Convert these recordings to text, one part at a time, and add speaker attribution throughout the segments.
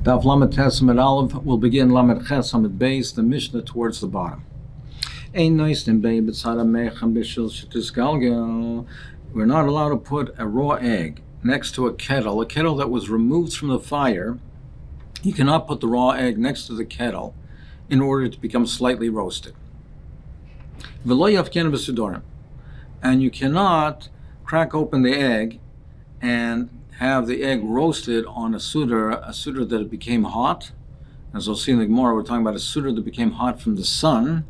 Speaker 1: Daf Lamed Tes Amud Aleph will begin Lamed Ches Amud Beis, the Mishnah towards the bottom. Ein noisten bei b'tzara mechem b'shil shetisgalgel. We're not allowed to put a raw egg next to a kettle that was removed from the fire. You cannot put the raw egg next to the kettle in order to become slightly roasted. V'lo yafken b'sudorim. And you cannot crack open the egg and have the egg roasted on a sudar that it became hot. As we'll see in the Gemara, we're talking about a sudar that became hot from the sun,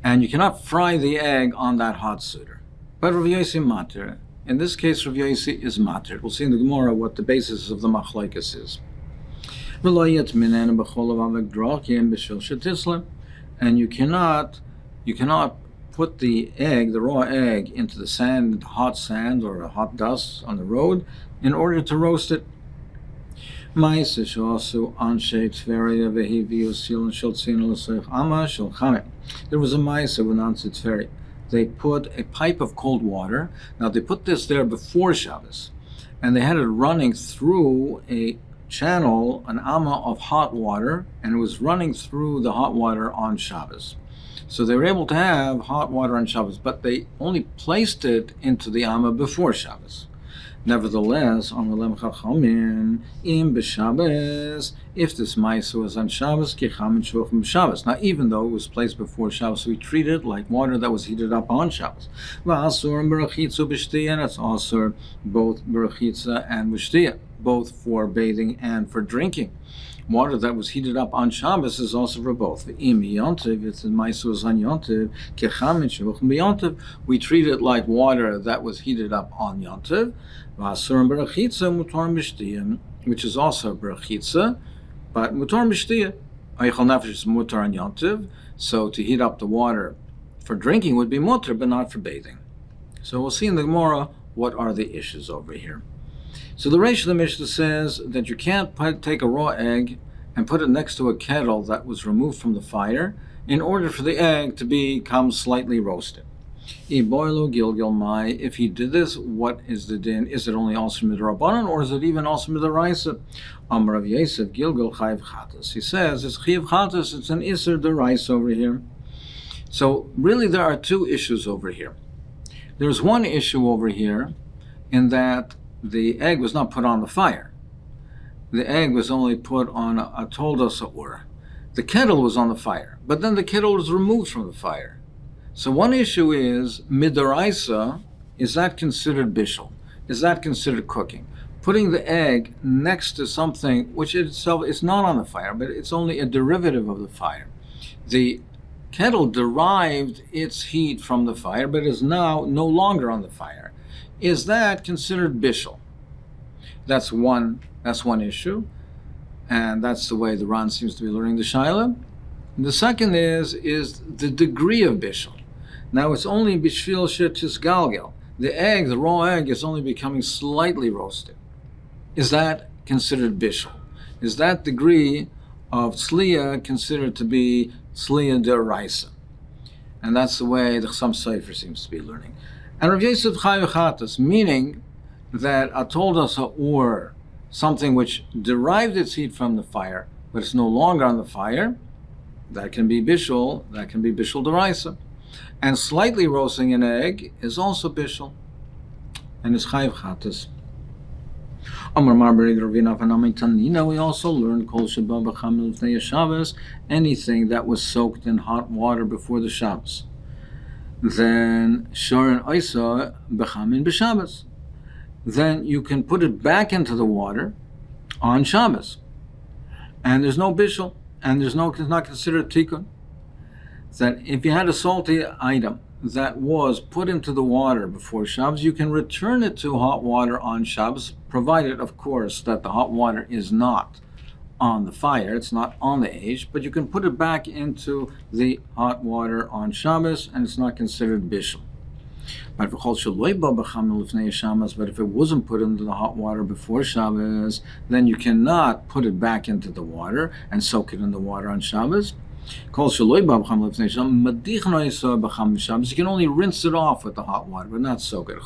Speaker 1: and you cannot fry the egg on that hot sudar. But Rav Yosi matir. In this case, Rav Yosi is matir. We'll see in the Gemara what the basis of the machlokes is. And you cannot put the egg, the raw egg, into the sand, hot sand or a hot dust on the road in order to roast it. There was a ma'aseh when on Tzitferi. They put a pipe of cold water. Now they put this there before Shabbos, and they had it running through a channel, an amma of hot water, and it was running through the hot water on Shabbos. So they were able to have hot water on Shabbos, but they only placed it into the amma before Shabbos. Nevertheless, on the Lem Chachamim, im b'Shabbos, if this ma'aseh was on Shabbos, kichamin shvachim b'Shabbos. Now, even though it was placed before Shabbos, we treat it like water that was heated up on Shabbos. V'asur and berachitzu b'shtiyah, and it's also both berachitza and b'shtiyah, both for bathing and for drinking. Water that was heated up on Shabbos is also for both. Im yontiv, if the ma'aseh was on yontiv, kichamin shvachim b'yontiv, we treat it like water that was heated up on yontiv. V'asur and berachitza mutar b'shtiyah, which is also berachitza, but mutar b'shtiyah. Eichel nefesh is mutar on yontiv, so to heat up the water for drinking would be mutar, but not for bathing. So we'll see in the Gemara what are the issues over here. So the Reish of the Mishnah says that you can't take a raw egg and put it next to a kettle that was removed from the fire in order for the egg to become slightly roasted. If he did this, what is the din? Is it only also midrabanan, or is it even also midaraisa? Amar Rav Yosef Gilgal Chayiv Chatas. He says it's Chayiv Chatas. It's an Iser Deraisa over here. So really, there are two issues over here. There's one issue over here in that the egg was not put on the fire. The egg was only put on a toldos or. The kettle was on the fire, but then the kettle was removed from the fire. So one issue is midaraisa. Is that considered bishul? Is that considered cooking? Putting the egg next to something which itself is not on the fire, but it's only a derivative of the fire. The kettle derived its heat from the fire, but is now no longer on the fire. Is that considered bishul? That's one issue, and that's the way the Ran seems to be learning the Shaila. The second is the degree of bishul. Now it's only bishvil shetisgalgel. The egg, the raw egg, is only becoming slightly roasted. Is that considered bishul? Is that degree of sliya considered to be sliya deraisa? And that's the way the Chassam Sofer seems to be learning. And Rav Yosef Chayiv Chatas, meaning that a toldos or something which derived its heat from the fire, but it's no longer on the fire, that can be bishul deraisa. And slightly roasting an egg is also bishul, and is Chayiv Chatas. We also learned kol sheba b'chamil l'fnei Shabbos, anything that was soaked in hot water before the Shabbos. Then shorin oisa b'chamin b'Shabbos. Then you can put it back into the water on Shabbos, and there's no bishul, and it's not considered tikkun. That if you had a salty item that was put into the water before Shabbos, you can return it to hot water on Shabbos, provided, of course, that the hot water is not on the fire, it's not on the edge, but you can put it back into the hot water on Shabbos, and it's not considered bishul. But if it wasn't put into the hot water before Shabbos, then you cannot put it back into the water and soak it in the water on Shabbos. You can only rinse it off with the hot water, but not soak it.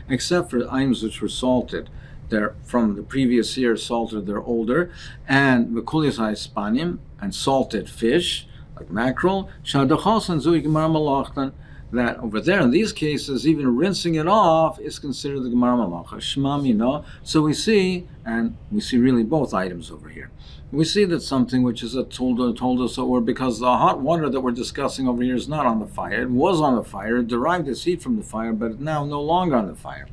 Speaker 1: Except for items which were salted they're from the previous year salted, they're older, and v'kulias spanim, and salted fish, like mackerel, shadachos and zui gemara malachtan, that over there, in these cases, even rinsing it off is considered the gemara malacha. Shmam, so we see really both items over here. We see that something which is a told us, or because the hot water that we're discussing over here is not on the fire, it was on the fire, it derived its heat from the fire, but it's now no longer on the fire.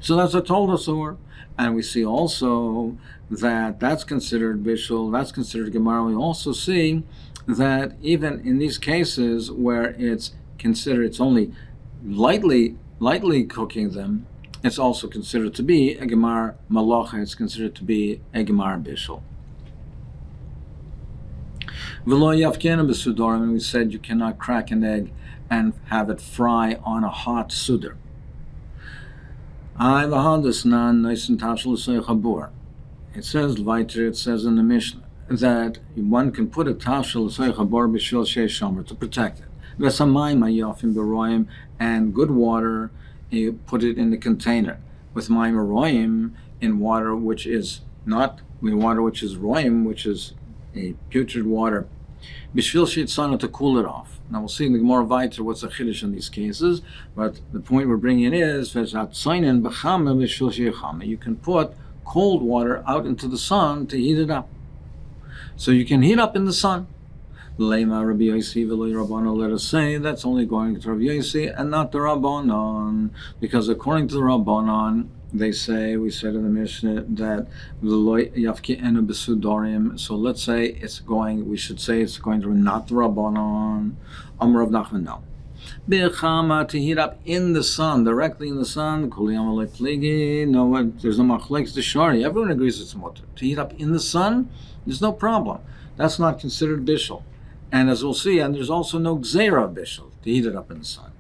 Speaker 1: So that's a told us, and we see also that that's considered bishul, that's considered gemara. We also see that even in these cases where it's considered, it's only lightly cooking them, it's also considered to be a gemar malacha, it's considered to be a gemar bishul. And we said you cannot crack an egg and have it fry on a hot sudar. It says weiter, it says in the Mishnah that one can put a tashel to protect it. And good water, you put it in the container. With mayim royim, in water which is royim, which is a putrid water, b'shvil sheitzana, to cool it off. Now we'll see in the Gemara weiter what's a chiddush in these cases, but the point we're bringing is you can put cold water out into the sun to heat it up. So you can heat up in the sun. Leima Rabbi Yosi v'lo Rabbanon, let us say that's only going to Rabbi Yosi and not the Rabbanon, because according to the Rabbanon, they say, we said in the Mishnah that so let's say we should say it's going to not the Rabbanon. Amr of Nachman, no. Bechama, to heat up in the sun, directly in the sun. No, there's no machlekes to shari. Everyone agrees it's mutter. To heat up in the sun, there's no problem. That's not considered bishul. And as we'll see, and there's also no gzeira bishul to heat it up in the sun.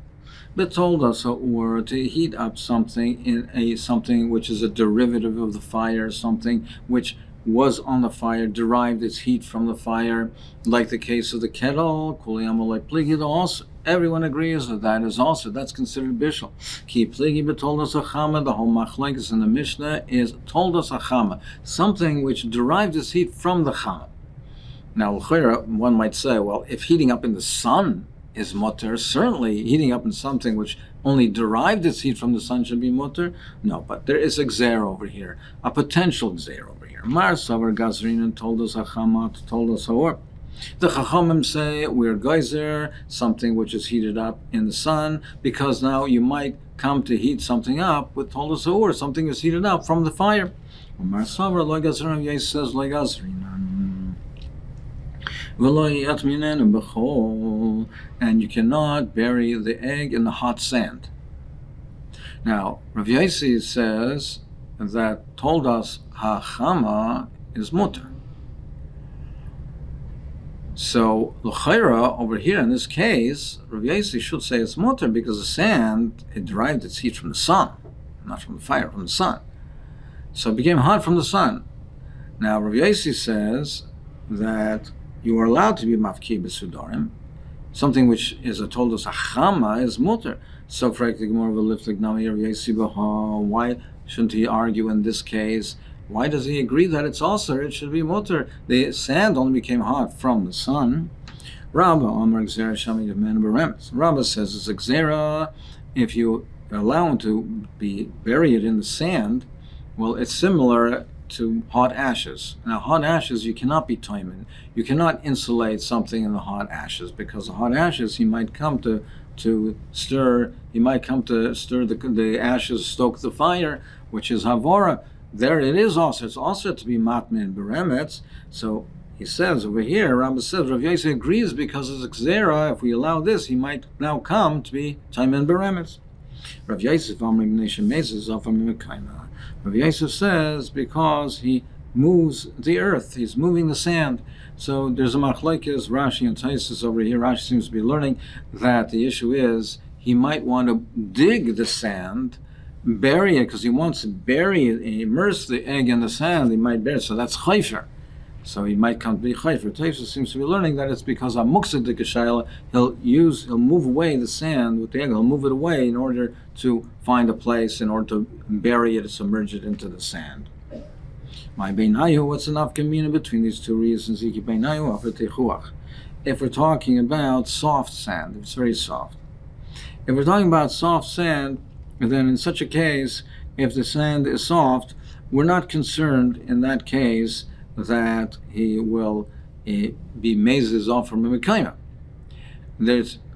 Speaker 1: But told us, or to heat up something in something which is a derivative of the fire, something which was on the fire, derived its heat from the fire, like the case of the kettle. Also, everyone agrees that is also, that's considered bishul. Ki pligi betold us achama, the whole machlekes in the Mishnah is told us achama, something which derived its heat from the chama. Now, one might say, well, if heating up in the sun is mutter, certainly heating up in something which only derived its heat from the sun should be mutter. No, but there is a gzer over here, a potential gzer over here. Mar Savar Gazrin told us achamat, told us or. The Chachamim say we're geyser, something which is heated up in the sun, because now you might come to heat something up with told us or something is heated up from the fire. Mar Savar lo Gazrin, Yes says lo Gazrin. And you cannot bury the egg in the hot sand. Now, Rav Yosi says that told us hachama is mutter. So l'chayra over here in this case, Rav Yosi should say it's mutter because the sand, it derived its heat from the sun, not from the fire, from the sun. So it became hot from the sun. Now Rav Yosi says that you are allowed to be mafki b'sudarim, something which is a told us achama is mutter. So why shouldn't he argue in this case? Why does he agree that it's also, it should be mutter? The sand only became hot from the sun. Rabbah says it's a gzera. If you allow him to bury it in the sand, well, it's similar to hot ashes. Now, hot ashes, you cannot be toimin. You cannot insulate something in the hot ashes, because the hot ashes, he might come to stir. He might come to stir the ashes, stoke the fire, which is havora. There it is also. It's also to be matmin beremetz. So he says over here, Rabbah says, Rav Yosi agrees because it's a gzera. If we allow this, he might now come to be taimin beremetz. Rav Yosef Rav Yosef says because he moves the earth, he's moving the sand. So there's a machlekes, Rashi and Taisus over here. Rashi seems to be learning that the issue is he might want to dig the sand, bury it, because he wants to bury it, immerse the egg in the sand, he might bury it. So that's chayfer. So he might come to be chayfer. Tosfos seems to be learning that it's because a muksid de kashayla, he'll move away the sand with the egg. He'll move it away in order to find a place, in order to bury it, submerge it into the sand. My beinayu, what's enough communion between these two reasons? If we're talking about soft sand, it's very soft. If we're talking about soft sand, then in such a case, if the sand is soft, we're not concerned in that case that he will be mazes off from a mekayma.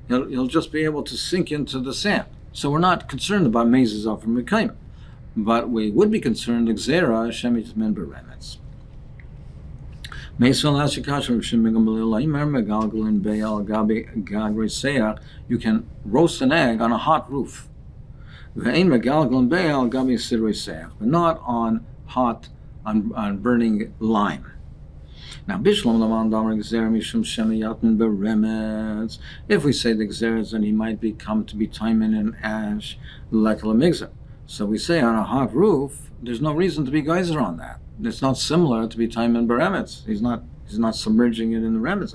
Speaker 1: He'll just be able to sink into the sand. So we're not concerned about mazes off from a mekayma. But we would be concerned, Xera, Shemit Men Beremetz. You can roast an egg on a hot roof. But not on burning lime. Now, if we say the Xeras, then he might come to be Taimen and Ash, like a So we say on a hot roof, there's no reason to be geyser on that. It's not similar to be Taimen Beremetz. He's not submerging it in the remnants.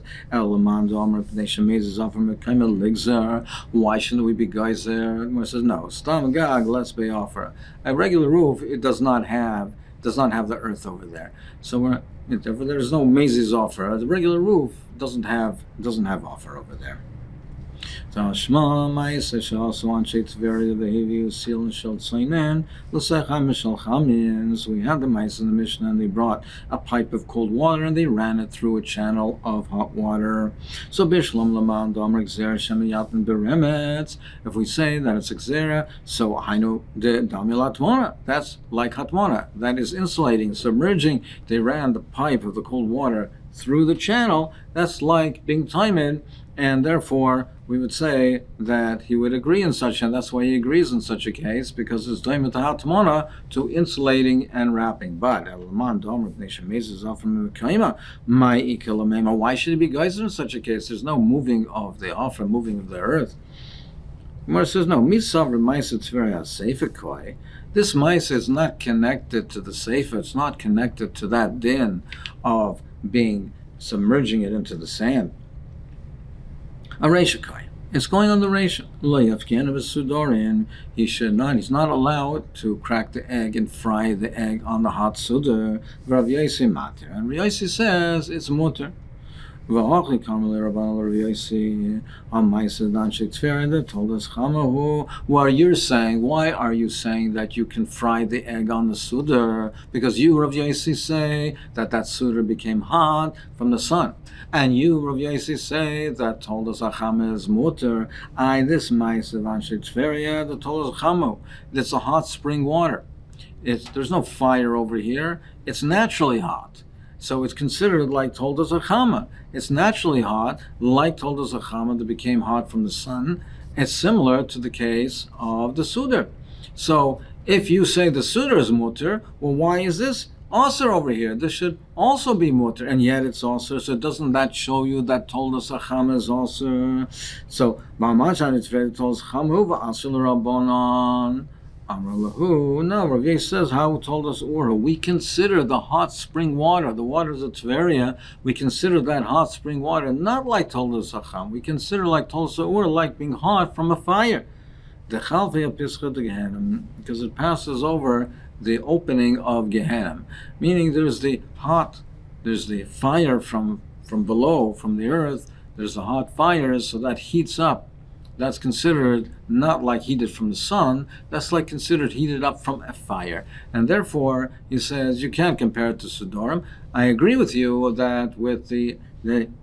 Speaker 1: Why shouldn't we be geyser? Gemara says no. Stam gag, let's be offer. A regular roof, it does not have the earth over there. So there's no mazes offer. The regular roof doesn't have offer over there. So Shma Masechet also on Sheitz very the Heavy Seal and Shel Tzainen L'Secham Mishal Chamin. So we had the mice in the Mishnah, and they brought a pipe of cold water and they ran it through a channel of hot water. So Bishlam Laman Domer Xer Shemiyatan Beremetz. If we say that it's Xera, so Hainu de Damil Hatmona. That's like Hatmona. That is insulating, submerging. They ran the pipe of the cold water through the channel. That's like being Taimen, and therefore we would say that he would agree in such, and that's why he agrees in such a case, because it's Daimet Hatmona to insulating and wrapping. But why should it be geyser in such a case? There's no moving of the offer, moving of the earth. Gemara says no. This mice is not connected to the seifa. It's not connected to that din of submerging it into the sand. A reishakai. It's going on the reisha. He's not allowed to crack the egg and fry the egg on the hot sudar. And Rav Yosi says it's mutter. Told us why are you saying that you can fry the egg on the sudar? Because you, Rav Yosi, say that sudar became hot from the sun. And you, Rav Yosi, say that told us Achama is mutter. This mice of Anshe Tveria that told us Chamo. It's a hot spring water. There's no fire over here. It's naturally hot. So it's considered like told us Achama. It's naturally hot, like told us Achama that became hot from the sun. It's similar to the case of the sudar. So if you say the sudar is mutter, well, why is this also over here? This should also be mutter, and yet it's also. So doesn't that show you that told us Achama is also? So Ma'amachan it's very told us Chamu va'asul rabbanon. No, Rav Yosi says how told us Ura. We consider the hot spring water, the waters of Tveria, we consider that hot spring water not like told us Acham. We consider like told us Ura, like being hot from a fire. Because it passes over the opening of Gehenna. Meaning there's the fire from below, from the earth, there's the hot fires, so that heats up. That's considered not like heated from the sun, that's like considered heated up from a fire. And therefore, he says, you can't compare it to Sudorim. I agree with you that with the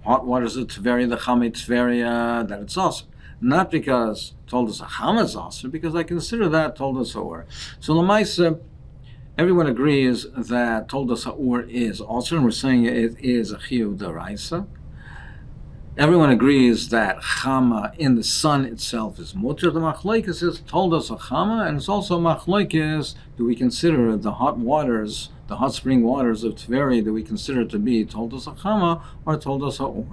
Speaker 1: hot waters of Tveria, the Chamei Tveria, that it's also. Not because told us Achama is also, because I consider that told us Or. So Lamaisa, everyone agrees that told us Or is also, and we're saying it is a Chiyuv D'Oraisa. Everyone agrees that Chama in the sun itself is mutter. The Machlokes is told us a Chama, and it's also Machlokes. Do we consider the hot waters, the hot spring waters of Tveria, do we consider to be told us a Chama or told us a Or?